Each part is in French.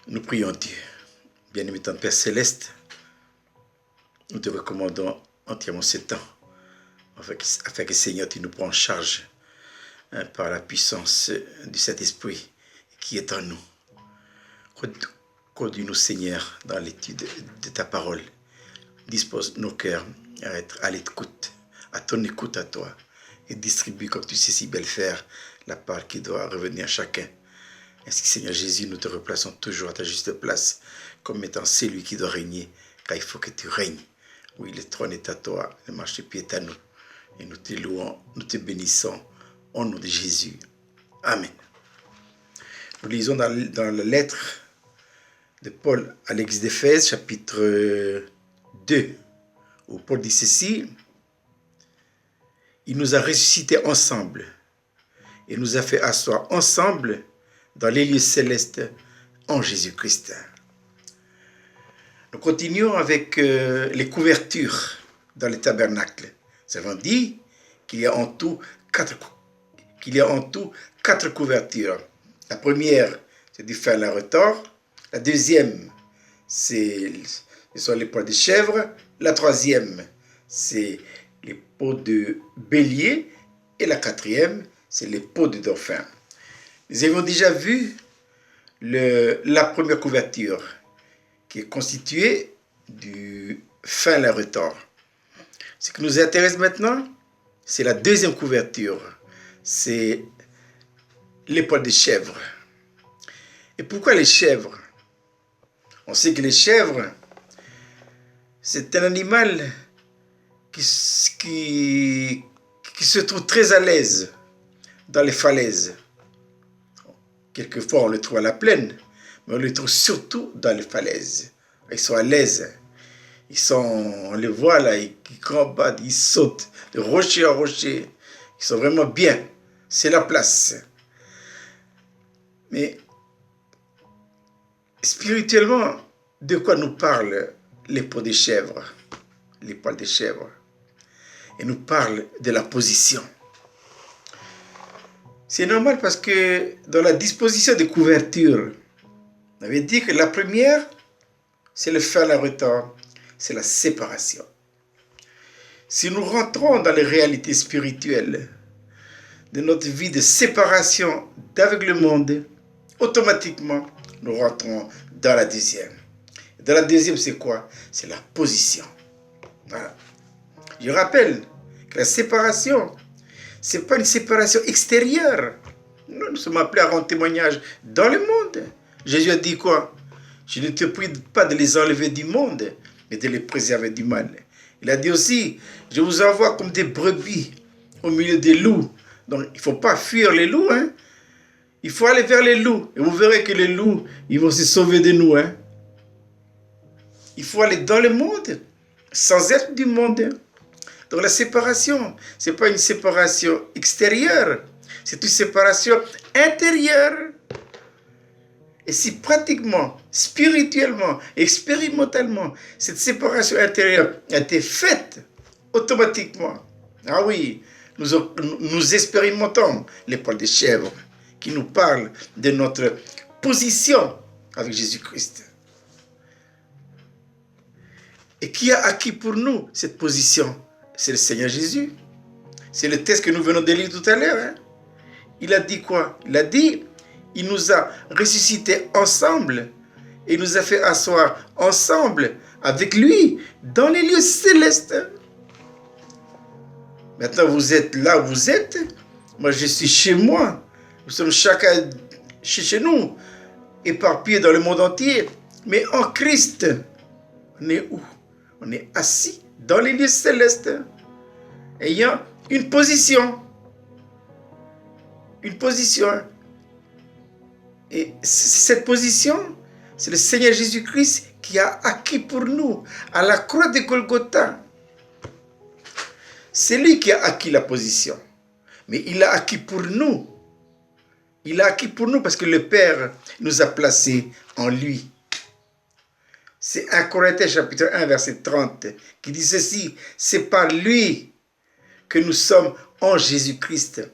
Nous prions Dieu. Bien-aimé ton Père Céleste, nous te recommandons entièrement ce temps, afin que Seigneur, tu nous prends en charge par la puissance du Saint-Esprit qui est en nous. Conduis-nous, Seigneur, dans l'étude de ta parole. Dispose nos cœurs à être à l'écoute, à ton écoute à toi, et distribue, comme tu sais si bien le faire, la part qui doit revenir à chacun. Ainsi, Seigneur Jésus, nous te replaçons toujours à ta juste place, comme étant celui qui doit régner, car il faut que tu règnes. Oui, le trône est à toi, le marchepied est à nous. Et nous te louons, nous te bénissons, au nom de Jésus. Amen. Nous lisons dans la lettre de Paul à l'Église d'Éphèse, chapitre 2, où Paul dit ceci: il nous a ressuscités ensemble et nous a fait asseoir ensemble dans les lieux célestes en Jésus-Christ. Nous continuons avec les couvertures dans le tabernacle. Nous avons dit qu'il y a en tout quatre couvertures. La première, c'est du fer à retors. La deuxième, ce sont les poils de chèvre. La troisième, c'est les peaux de bélier. Et la quatrième, c'est les peaux de dauphin. Nous avons déjà vu la première couverture, qui est constituée du fin à retors. Ce qui nous intéresse maintenant, c'est la deuxième couverture, c'est les poils de chèvre. Et pourquoi les chèvres? On sait que les chèvres, c'est un animal qui se trouve très à l'aise dans les falaises. Quelquefois, on le trouve à la plaine, mais on le trouve surtout dans les falaises. Ils sont à l'aise. On les voit là, ils combattent, ils sautent de rocher en rocher. Ils sont vraiment bien. C'est la place. Mais spirituellement, de quoi nous parlent les peaux des chèvres, les poils des chèvres? Et nous parlent de la position. C'est normal parce que dans la disposition des couvertures, on avait dit que la première, c'est le fer à retors, c'est la séparation. Si nous rentrons dans les réalités spirituelles de notre vie de séparation d'avec le monde, automatiquement, nous rentrons dans la deuxième. Dans la deuxième, c'est quoi? C'est la position. Voilà. Je rappelle que la séparation, ce n'est pas une séparation extérieure. Nous sommes appelés à rendre témoignage dans le monde. Jésus a dit quoi? Je ne te prie pas de les enlever du monde, mais de les préserver du mal. Il a dit aussi, je vous envoie comme des brebis au milieu des loups. Donc, il ne faut pas fuir les loups. Hein? Il faut aller vers les loups. Et vous verrez que les loups, ils vont se sauver de nous. Hein? Il faut aller dans le monde, sans être du monde. Donc la séparation, ce n'est pas une séparation extérieure, c'est une séparation intérieure. Et si pratiquement, spirituellement, expérimentalement, cette séparation intérieure a été faite automatiquement, ah oui, nous expérimentons les poils de chèvre qui nous parlent de notre position avec Jésus-Christ. Et qui a acquis pour nous cette position? C'est le Seigneur Jésus. C'est le texte que nous venons de lire tout à l'heure. Hein? Il a dit quoi? Il a dit, il nous a ressuscités ensemble et il nous a fait asseoir ensemble avec lui dans les lieux célestes. Maintenant, vous êtes là où vous êtes. Moi, je suis chez moi. Nous sommes chacun chez nous, éparpillés dans le monde entier. Mais en Christ, on est où? On est assis dans les lieux célestes, ayant une position. Une position. Et cette position, c'est le Seigneur Jésus-Christ qui a acquis pour nous à la croix de Golgotha. C'est lui qui a acquis la position. Mais il l'a acquis pour nous. Il l'a acquis pour nous parce que le Père nous a placés en lui. C'est 1 Corinthiens chapitre 1 verset 30 qui dit ceci: c'est par lui que nous sommes en Jésus-Christ,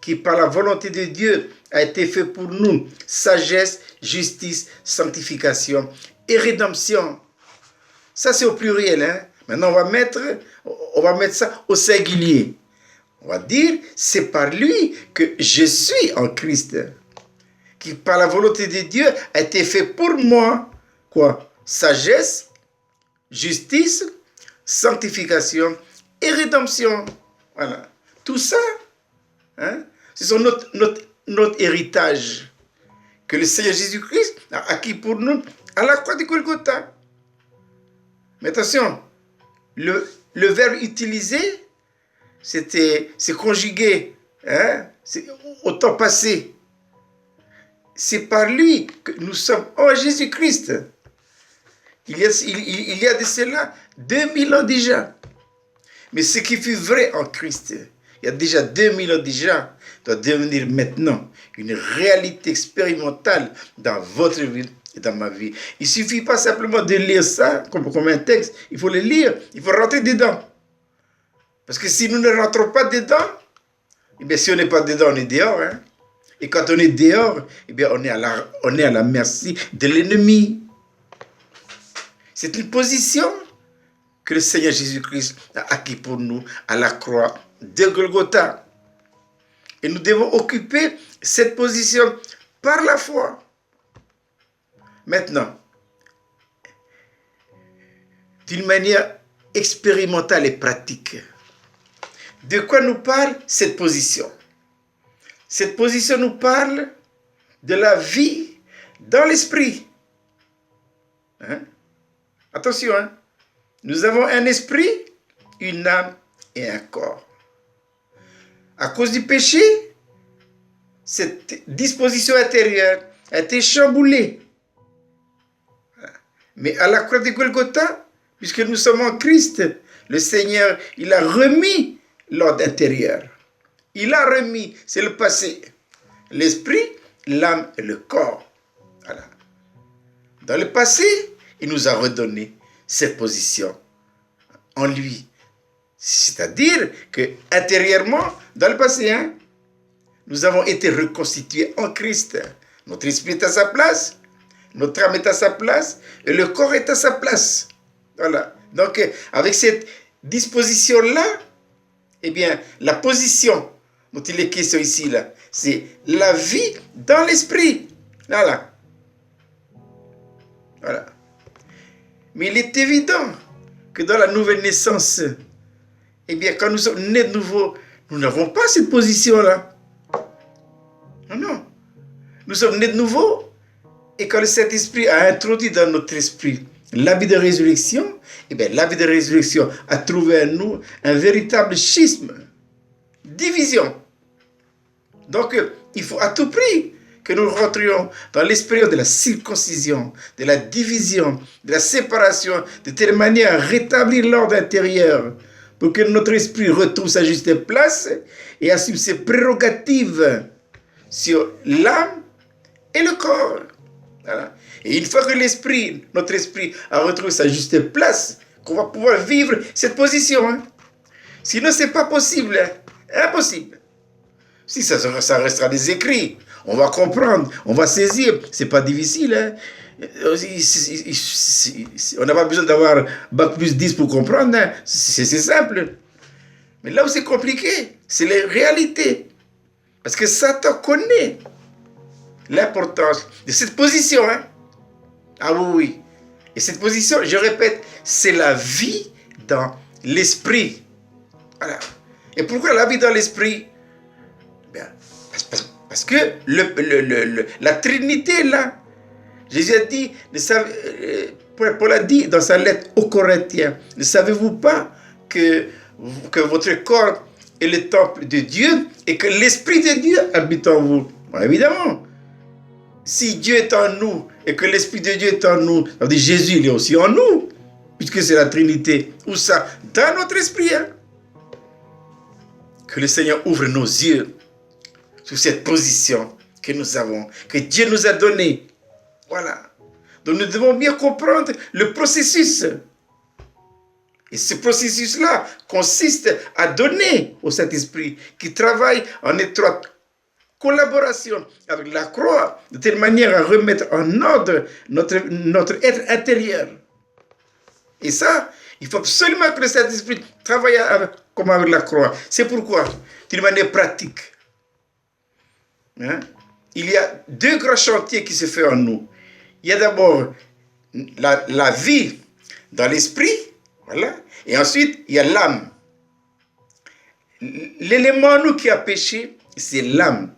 qui par la volonté de Dieu a été fait pour nous, sagesse, justice, sanctification et rédemption. Ça, c'est au pluriel. Hein? Maintenant, on va mettre ça au singulier. On va dire, c'est par lui que je suis en Christ. Qui par la volonté de Dieu a été fait pour moi. Quoi? Sagesse, justice, sanctification et rédemption. Voilà. Tout ça, hein, ce sont notre héritage que le Seigneur Jésus-Christ a acquis pour nous à la croix de Golgotha. Mais attention, le verbe utilisé, c'est conjugué, hein, c'est au temps passé. C'est par lui que nous sommes en Jésus-Christ. Il y a de cela 2000 ans déjà. Mais ce qui fut vrai en Christ, il y a déjà 2000 ans déjà, doit devenir maintenant une réalité expérimentale dans votre vie et dans ma vie. Il ne suffit pas simplement de lire ça comme un texte. Il faut le lire, il faut rentrer dedans. Parce que si nous ne rentrons pas dedans, eh bien, si on n'est pas dedans, on est dehors. Hein? Et quand on est dehors, eh bien, on est à la merci de l'ennemi. C'est une position que le Seigneur Jésus-Christ a acquis pour nous à la croix de Golgotha. Et nous devons occuper cette position par la foi. Maintenant, d'une manière expérimentale et pratique, de quoi nous parle cette position? Cette position nous parle de la vie dans l'esprit. Hein? Attention, hein? Nous avons un esprit, une âme et un corps. À cause du péché, cette disposition intérieure a été chamboulée. Mais à la croix de Golgotha, puisque nous sommes en Christ, le Seigneur, il a remis l'ordre intérieur. Il a remis, c'est le passé, l'esprit, l'âme et le corps. Voilà. Dans le passé, il nous a redonné cette position en lui. C'est-à-dire que intérieurement, dans le passé, hein, nous avons été reconstitués en Christ. Notre esprit est à sa place, notre âme est à sa place et le corps est à sa place. Voilà. Donc, avec cette disposition-là, eh bien, la position dont il est question ici, là, c'est la vie dans l'esprit. Voilà. Voilà. Mais il est évident que dans la nouvelle naissance, eh bien, quand nous sommes nés de nouveau, nous n'avons pas cette position-là. Non, non. Nous sommes nés de nouveau et quand le Saint-Esprit a introduit dans notre esprit l'habit de résurrection, eh bien, l'habit de résurrection a trouvé en nous un véritable schisme, division. Donc, il faut à tout prix que nous rentrions dans l'esprit de la circoncision, de la division, de la séparation, de telle manière à rétablir l'ordre intérieur pour que notre esprit retrouve sa juste place et assume ses prérogatives sur l'âme et le corps. Voilà. Et une fois que notre esprit a retrouvé sa juste place, qu'on va pouvoir vivre cette position. Hein. Sinon, ce n'est pas possible. Hein. Impossible. Si ça restera des écrits, on va comprendre, on va saisir. Ce n'est pas difficile. Hein. On n'a pas besoin d'avoir bac plus 10 pour comprendre. Hein. C'est simple. Mais là où c'est compliqué, c'est les réalités. Parce que Satan connaît l'importance de cette position. Hein. Ah oui, oui. Et cette position, je répète, c'est la vie dans l'esprit. Voilà. Et pourquoi la vie dans l'esprit? Bien, parce que la Trinité est là. Jésus a dit, Paul a dit dans sa lettre aux Corinthiens, ne savez-vous pas que votre corps est le temple de Dieu et que l'Esprit de Dieu habite en vous? Bon, évidemment. Si Dieu est en nous et que l'Esprit de Dieu est en nous, ça veut dire Jésus il est aussi en nous, puisque c'est la Trinité. Où ça? Dans notre esprit. Hein? Que le Seigneur ouvre nos yeux sur cette position que nous avons, que Dieu nous a donnée. Voilà. Donc nous devons bien comprendre le processus. Et ce processus-là consiste à donner au Saint-Esprit qui travaille en étroite collaboration avec la croix, de telle manière à remettre en ordre notre être intérieur. Et ça, il faut absolument que le Saint-Esprit travaille comme avec la croix. C'est pourquoi, d'une manière pratique, hein, il y a deux grands chantiers qui se font en nous. Il y a d'abord la vie dans l'esprit, voilà, et ensuite il y a l'âme. L'élément en nous qui a péché, c'est l'âme.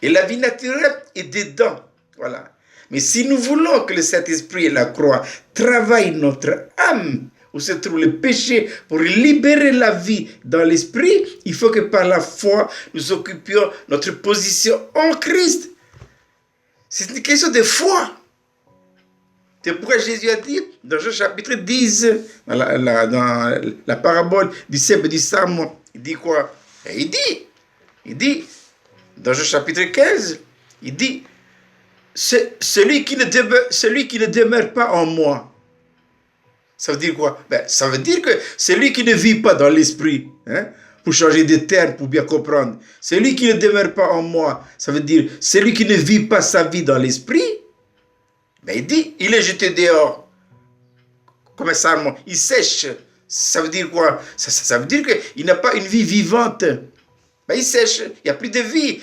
Et la vie naturelle est dedans, voilà. Mais si nous voulons que le Saint-Esprit et la croix travaillent notre âme, où se trouve le péché, pour libérer la vie dans l'esprit, il faut que par la foi, nous occupions notre position en Christ. C'est une question de foi. C'est pourquoi Jésus a dit, dans Jean chapitre 10, dans la parabole du cèpe du Psaume, il dit quoi? Il dit, dans Jean chapitre 15, il dit, celui qui ne demeure pas en moi. Ça veut dire quoi? Ça veut dire que celui qui ne vit pas dans l'esprit, hein, pour changer de terme, pour bien comprendre, celui qui ne demeure pas en moi, ça veut dire celui qui ne vit pas sa vie dans l'esprit, il dit, il est jeté dehors. Comme un sarment, il sèche. Ça veut dire quoi? Ça veut dire qu'il n'a pas une vie vivante. Il sèche, il n'y a plus de vie.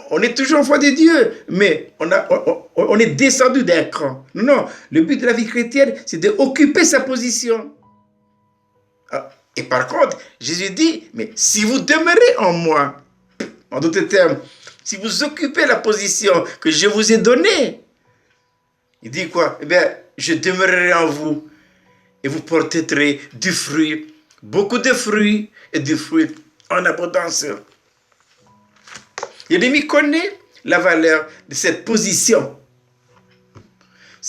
On est toujours enfant de Dieu, mais on est descendu d'un cran. Non, le but de la vie chrétienne, c'est d'occuper sa position. Et par contre, Jésus dit, mais si vous demeurez en moi, en d'autres termes, si vous occupez la position que je vous ai donnée, il dit quoi? Je demeurerai en vous et vous porterez du fruit, beaucoup de fruits et du fruit en abondance. L'ennemi connaît la valeur de cette position.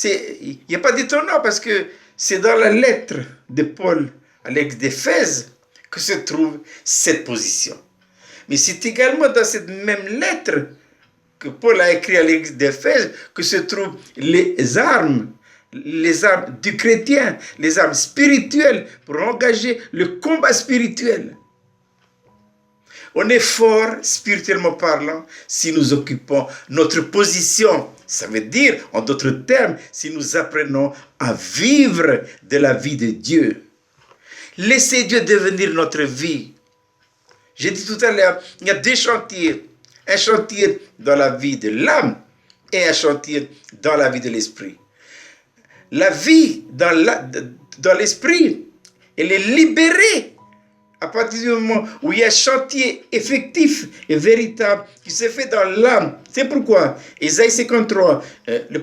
Il n'y a pas d'étonnant parce que c'est dans la lettre de Paul à l'église d'Éphèse que se trouve cette position. Mais c'est également dans cette même lettre que Paul a écrit à l'église d'Éphèse que se trouvent les armes du chrétien, les armes spirituelles pour engager le combat spirituel. On est fort, spirituellement parlant, si nous occupons notre position. Ça veut dire, en d'autres termes, si nous apprenons à vivre de la vie de Dieu. Laissez Dieu devenir notre vie. J'ai dit tout à l'heure, il y a deux chantiers. Un chantier dans la vie de l'âme et un chantier dans la vie de l'esprit. La vie dans l'esprit, elle est libérée à partir du moment où il y a un chantier effectif et véritable qui se fait dans l'âme. C'est pourquoi Ésaïe 53, le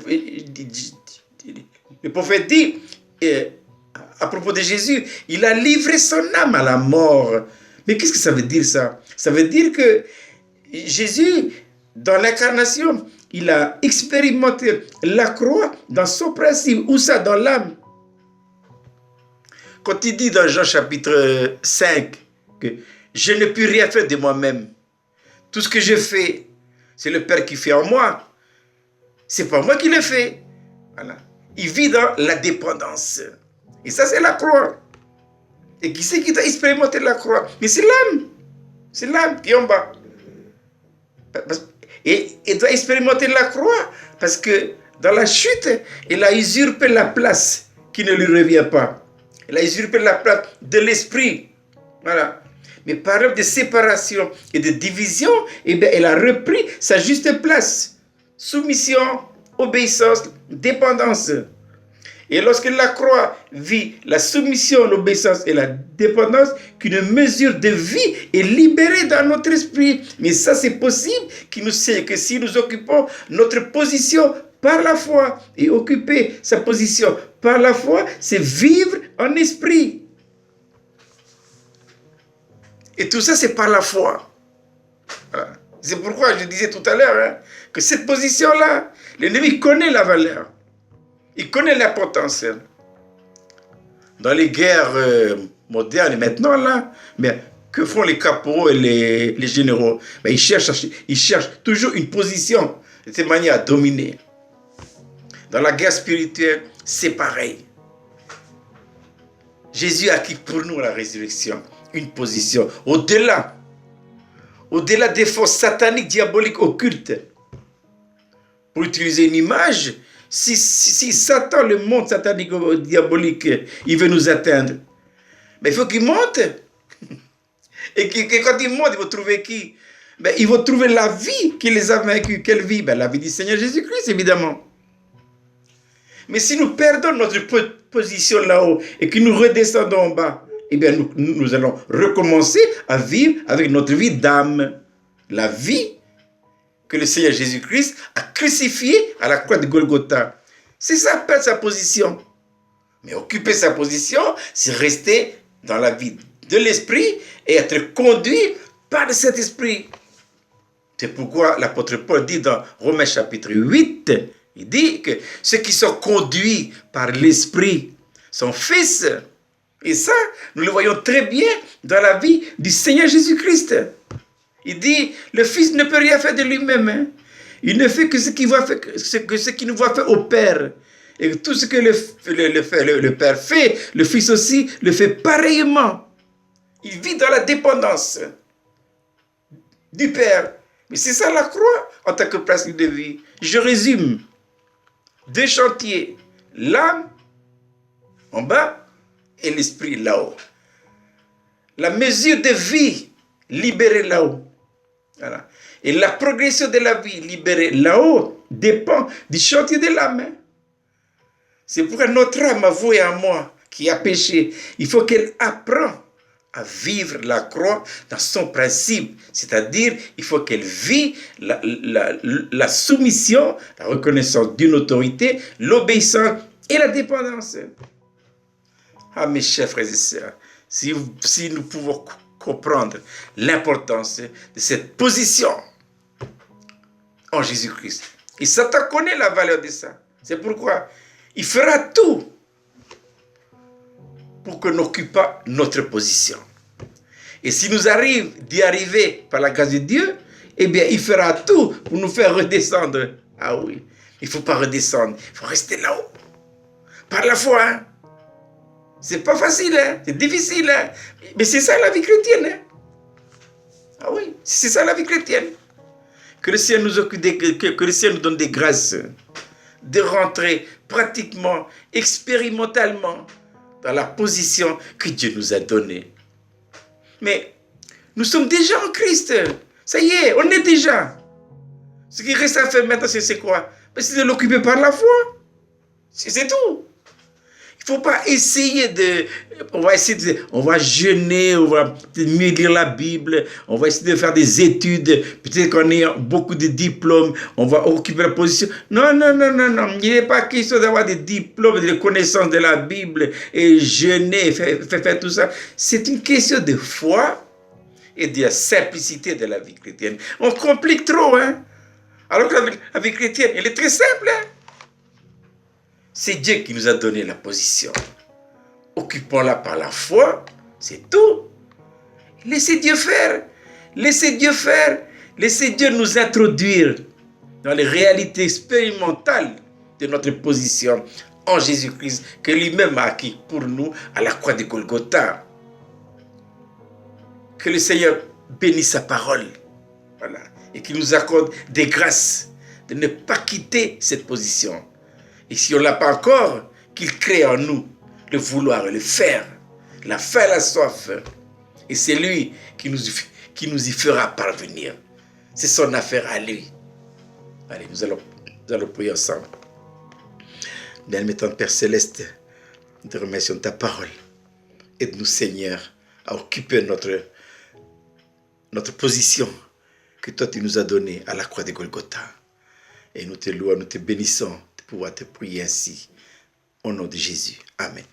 prophète dit à propos de Jésus, il a livré son âme à la mort. Mais qu'est-ce que ça veut dire ça? Ça veut dire que Jésus, dans l'incarnation, il a expérimenté la croix dans son principe. Où ça? Dans l'âme. Quand il dit dans Jean chapitre 5 que je ne puis rien faire de moi-même. Tout ce que je fais, c'est le Père qui fait en moi. C'est pas moi qui le fais. Voilà. Il vit dans la dépendance. Et ça, c'est la croix. Et qui c'est qui doit expérimenter la croix? Mais c'est l'âme. C'est l'âme qui est en bas. Et il doit expérimenter la croix parce que dans la chute, il a usurpé la place qui ne lui revient pas. Il a usurpé la place de l'esprit. Voilà. Mais par œuvre de séparation et de division, elle a repris sa juste place. Soumission, obéissance, dépendance. Et lorsque la croix vit la soumission, l'obéissance et la dépendance, qu'une mesure de vie est libérée dans notre esprit. Mais ça, c'est possible que si nous occupons notre position par la foi. Et occuper sa position par la foi, c'est vivre en esprit. Et tout ça, c'est par la foi. Voilà. C'est pourquoi je disais tout à l'heure que cette position-là, l'ennemi connaît la valeur. Il connaît l'importance. Dans les guerres modernes maintenant, là, mais que font les caporaux et les généraux? Ils cherchent toujours une position de cette manière à dominer. Dans la guerre spirituelle, c'est pareil. Jésus a acquis pour nous la résurrection, une position au-delà au-delà des forces sataniques, diaboliques, occultes. Pour utiliser une image, si Satan, le monde satanique, diabolique, il veut nous atteindre, mais il faut qu'il monte. Et quand il monte, il va trouver qui? Il va trouver la vie qui les a vaincus. Quelle vie? La vie du Seigneur Jésus-Christ, évidemment. Mais si nous perdons notre position là-haut et que nous redescendons en bas, eh bien nous allons recommencer à vivre avec notre vie d'âme. La vie que le Seigneur Jésus-Christ a crucifiée à la croix de Golgotha. C'est ça, perdre sa position. Mais occuper sa position, c'est rester dans la vie de l'esprit et être conduit par cet esprit. C'est pourquoi l'apôtre Paul dit dans Romains chapitre 8, il dit que ceux qui sont conduits par l'esprit sont fils. Et ça, nous le voyons très bien dans la vie du Seigneur Jésus-Christ. Il dit, le Fils ne peut rien faire de lui-même. Hein. Il ne fait que ce qu'il nous voit faire au Père. Et tout ce que le Père fait, le Fils aussi le fait pareillement. Il vit dans la dépendance du Père. Mais c'est ça la croix en tant que principe de vie. Je résume. 2 chantiers. L'âme en bas et l'esprit là-haut. La mesure de vie libérée là-haut. Voilà. Et la progression de la vie libérée là-haut dépend du chantier de l'âme. C'est pourquoi notre âme, à vous et à moi, qui a péché, il faut qu'elle apprenne à vivre la croix dans son principe. C'est-à-dire, il faut qu'elle vive la soumission, la reconnaissance d'une autorité, l'obéissance et la dépendance. Ah, mes chers frères et sœurs, si nous pouvons comprendre l'importance de cette position en Jésus-Christ. Et Satan connaît la valeur de ça. C'est pourquoi il fera tout pour que nous n'occupions pas notre position. Et si nous arrive d'y arriver par la grâce de Dieu, eh bien, il fera tout pour nous faire redescendre. Ah oui, il ne faut pas redescendre, il faut rester là-haut. Par la foi, hein. C'est pas facile, hein? C'est difficile, hein? Mais c'est ça la vie chrétienne. Hein? Ah oui, c'est ça la vie chrétienne. Que le Seigneur que le Seigneur nous donne des grâces de rentrer pratiquement, expérimentalement dans la position que Dieu nous a donnée. Mais nous sommes déjà en Christ. Ça y est, on est déjà. Ce qui reste à faire maintenant, c'est quoi? C'est de l'occuper par la foi. C'est tout. Il ne faut pas essayer on va jeûner, on va mieux lire la Bible, on va essayer de faire des études, peut-être qu'on ait beaucoup de diplômes, on va occuper la position. Non. Il n'est pas question d'avoir des diplômes, des connaissances de la Bible et jeûner, faire tout ça. C'est une question de foi et de la simplicité de la vie chrétienne. On complique trop, hein? Alors que la vie chrétienne, elle est très simple, hein? C'est Dieu qui nous a donné la position. Occupons-la par la foi, c'est tout. Laissez Dieu faire. Laissez Dieu faire. Laissez Dieu nous introduire dans les réalités expérimentales de notre position en Jésus-Christ que lui-même a acquis pour nous à la croix de Golgotha. Que le Seigneur bénisse sa parole. Voilà. Et qu'il nous accorde des grâces de ne pas quitter cette position. Et si on ne l'a pas encore, qu'il crée en nous le vouloir et le faire, la faim et la soif. Et c'est lui qui nous y fera parvenir. C'est son affaire à lui. Allez, nous allons prier ensemble. Bien-aimé Père Céleste, nous te remercions de ta parole. Aide-nous, Seigneur, à occuper notre position que toi tu nous as donnée à la croix de Golgotha. Et nous te louons, nous te bénissons de pouvoir te prier ainsi. Au nom de Jésus. Amen.